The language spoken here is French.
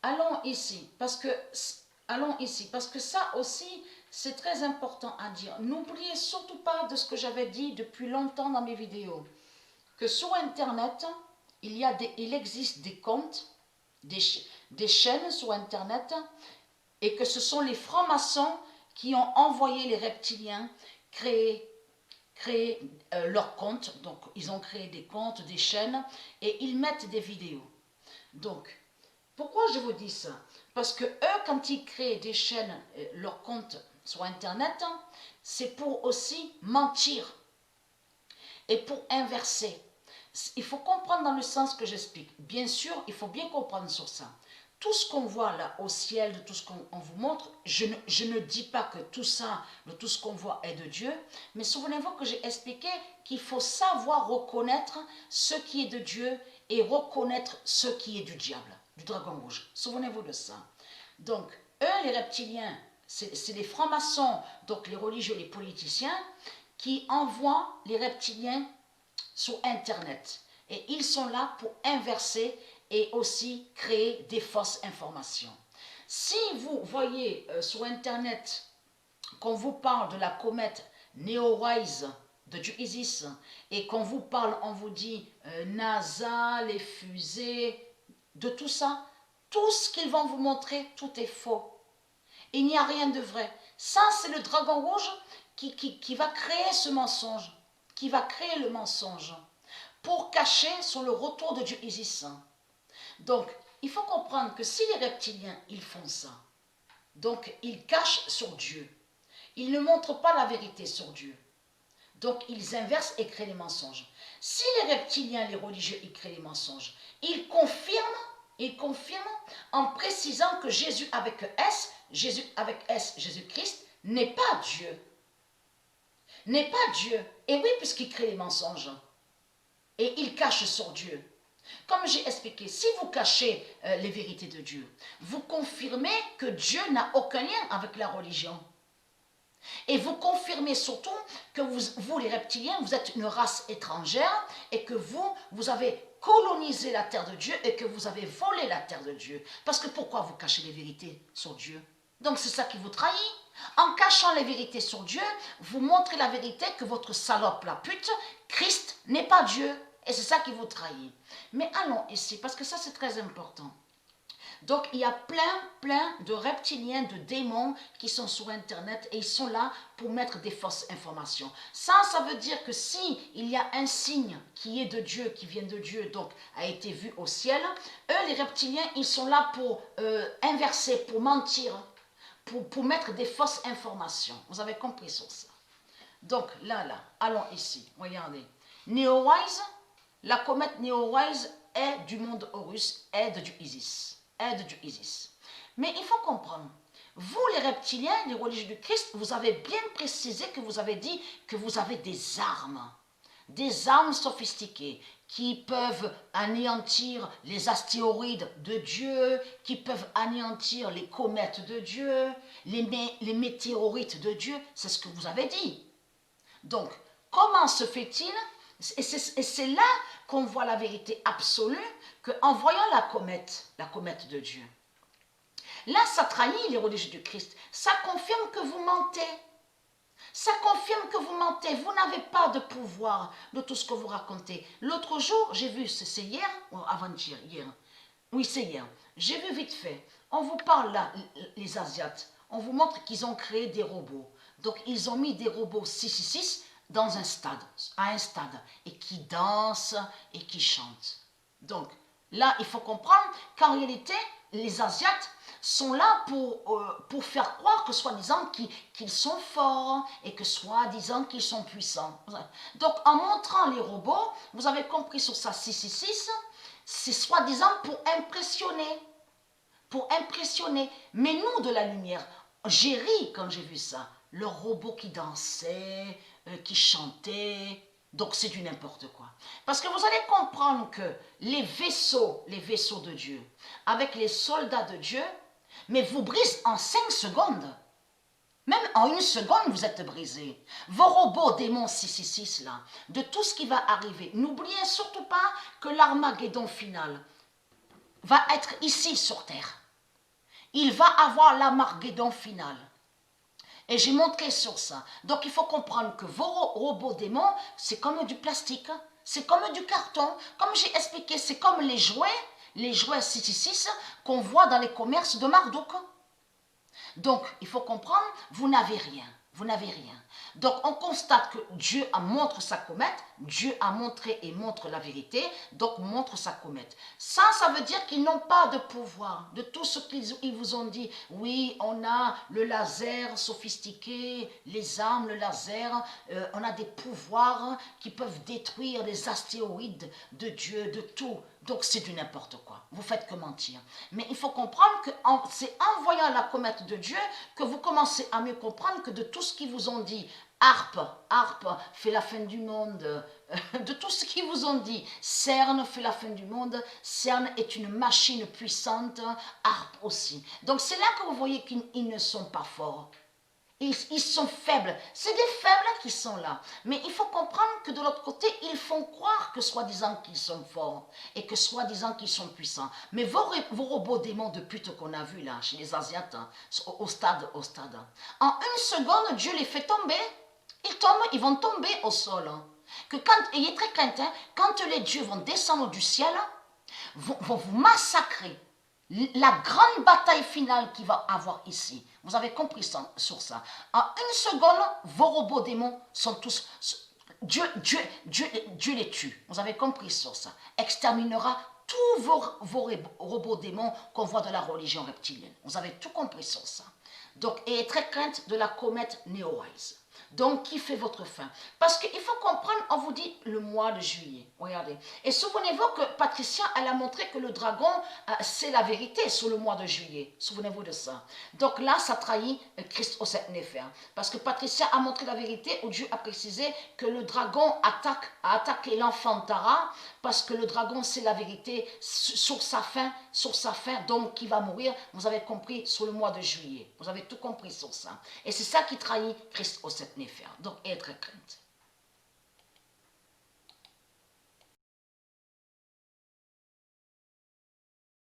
allons ici, parce que ça aussi, c'est très important à dire. N'oubliez surtout pas de ce que j'avais dit depuis longtemps dans mes vidéos, que sur Internet, il existe des comptes, des chaînes sur Internet, et que ce sont les francs-maçons qui ont envoyé les reptiliens créer leurs comptes. Donc, ils ont créé des comptes, des chaînes, et ils mettent des vidéos. Donc, pourquoi je vous dis ça? Parce que eux, quand ils créent des chaînes, leurs comptes sur Internet, c'est pour aussi mentir et pour inverser. Il faut comprendre dans le sens que j'explique. Bien sûr, il faut bien comprendre sur ça. Tout ce qu'on voit là au ciel, tout ce qu'on vous montre, je ne dis pas que tout ça, tout ce qu'on voit est de Dieu, mais souvenez-vous que j'ai expliqué qu'il faut savoir reconnaître ce qui est de Dieu et reconnaître ce qui est du diable, du dragon rouge. Souvenez-vous de ça. Donc, eux, les reptiliens, c'est les francs-maçons, donc les religieux, les politiciens, qui envoient les reptiliens sur Internet. Et ils sont là pour inverser et aussi créer des fausses informations. Si vous voyez sur Internet qu'on vous parle de la comète Neowise de Dieu Isis et qu'on vous parle, on vous dit NASA, les fusées, de tout ça, tout ce qu'ils vont vous montrer, tout est faux. Il n'y a rien de vrai. Ça, c'est le dragon rouge qui va créer ce mensonge, qui va créer le mensonge pour cacher sur le retour de Dieu Isis. Donc, il faut comprendre que si les reptiliens, ils font ça, donc ils cachent sur Dieu. Ils ne montrent pas la vérité sur Dieu. Donc, ils inversent et créent les mensonges. Si les reptiliens, les religieux, ils créent les mensonges, ils confirment en précisant que Jésus avec S, Jésus-Christ, n'est pas Dieu. N'est pas Dieu. Et oui, puisqu'il crée les mensonges. Et il cache sur Dieu. Comme j'ai expliqué, si vous cachez les vérités de Dieu, vous confirmez que Dieu n'a aucun lien avec la religion. Et vous confirmez surtout que vous, les reptiliens, vous êtes une race étrangère et que vous avez colonisé la terre de Dieu et que vous avez volé la terre de Dieu. Parce que pourquoi vous cachez les vérités sur Dieu? Donc c'est ça qui vous trahit. En cachant les vérités sur Dieu, vous montrez la vérité que votre salope, la pute, Christ n'est pas Dieu. Et c'est ça qui vous trahit. Mais allons ici, parce que ça c'est très important. Donc il y a plein de reptiliens, de démons qui sont sur Internet et ils sont là pour mettre des fausses informations. Ça veut dire que si il y a un signe qui est de Dieu, qui vient de Dieu, donc a été vu au ciel, eux les reptiliens, ils sont là pour inverser, pour mentir, pour mettre des fausses informations. Vous avez compris sur ça. Donc là, allons ici, regardez. Neowise, la comète Neowise est du monde Horus, est de Dieu Isis. Mais il faut comprendre, vous les reptiliens, les religieux du Christ, vous avez bien précisé que vous avez dit que vous avez des armes sophistiquées qui peuvent anéantir les astéroïdes de Dieu, qui peuvent anéantir les comètes de Dieu, les météorites de Dieu, c'est ce que vous avez dit. Donc, comment se fait-il? Et c'est là qu'on voit la vérité absolue, qu'en voyant la comète de Dieu, là, ça trahit les religieux du Christ. Ça confirme que vous mentez. Ça confirme que vous mentez. Vous n'avez pas de pouvoir de tout ce que vous racontez. L'autre jour, j'ai vu, c'est hier ou avant-hier, hier. Oui, c'est hier. J'ai vu vite fait. On vous parle là, les Asiates. On vous montre qu'ils ont créé des robots. Donc, ils ont mis des robots 666 dans à un stade, et qui dansent et qui chantent. Donc, là, il faut comprendre qu'en réalité, les Asiates sont là pour faire croire que soi-disant qu'ils sont forts et que soi-disant qu'ils sont puissants. Donc, en montrant les robots, vous avez compris sur ça 666, c'est soi-disant pour impressionner. Pour impressionner. Mais nous, de la lumière, j'ai ri quand j'ai vu ça. Le robot qui dansait, qui chantait. Donc c'est du n'importe quoi. Parce que vous allez comprendre que les vaisseaux de Dieu, avec les soldats de Dieu, mais vous brisent en 5 secondes. Même en 1 seconde, vous êtes brisés. Vos robots démons 666 là, de tout ce qui va arriver. N'oubliez surtout pas que l'Armageddon final va être ici sur Terre. il va avoir l'Armageddon final. Et j'ai montré sur ça. Donc il faut comprendre que vos robots démons, c'est comme du plastique, c'est comme du carton. Comme j'ai expliqué, c'est comme les jouets 666 qu'on voit dans les commerces de Marduk. Donc il faut comprendre, vous n'avez rien. Vous n'avez rien. Donc on constate que Dieu montre sa comète, Dieu a montré et montre la vérité, donc montre sa comète. Ça veut dire qu'ils n'ont pas de pouvoir. De tout ce qu'ils vous ont dit, oui, on a le laser sophistiqué, les armes, le laser, on a des pouvoirs qui peuvent détruire les astéroïdes de Dieu, de tout. Donc c'est du n'importe quoi. Vous faites que mentir. Mais il faut comprendre que c'est en voyant la comète de Dieu que vous commencez à mieux comprendre que de tout ce qu'ils vous ont dit, harpe fait la fin du monde, de tout ce qu'ils vous ont dit, CERN fait la fin du monde, CERN est une machine puissante, harpe aussi. Donc c'est là que vous voyez qu'ils ne sont pas forts. Ils sont faibles. C'est des faibles qui sont là. Mais il faut comprendre que de l'autre côté, ils font croire que soi-disant qu'ils sont forts et que soi-disant qu'ils sont puissants. Mais vos robots démons de pute qu'on a vus là, chez les Asiates, hein, au stade, en une seconde, Dieu les fait tomber. Ils tombent, ils vont tomber au sol. Hein. Que quand, ayez très crainte, hein, quand les dieux vont descendre du ciel, vont vous massacrer. La grande bataille finale qu'il va avoir ici. Vous avez compris sur ça. En une seconde, vos robots démons sont tous... Dieu les tue. Vous avez compris sur ça. Exterminera tous vos robots démons qu'on voit dans la religion reptilienne. Vous avez tout compris sur ça. Donc, ayez très crainte de la comète Neowise. Donc, qui fait votre fin? Parce qu'il faut comprendre, on vous dit le mois de juillet. Regardez. Et souvenez-vous que Patricia, elle a montré que le dragon, c'est la vérité sur le mois de juillet. Souvenez-vous de ça. Donc là, ça trahit Christ au 7 Népher. Parce que Patricia a montré la vérité où Dieu a précisé que le dragon a attaqué l'enfant Tara parce que le dragon, c'est la vérité sur sa fin, donc qui va mourir. Vous avez compris sur le mois de juillet. Vous avez tout compris sur ça. Et c'est ça qui trahit Christ au 7 Népher. Donc, être crainte.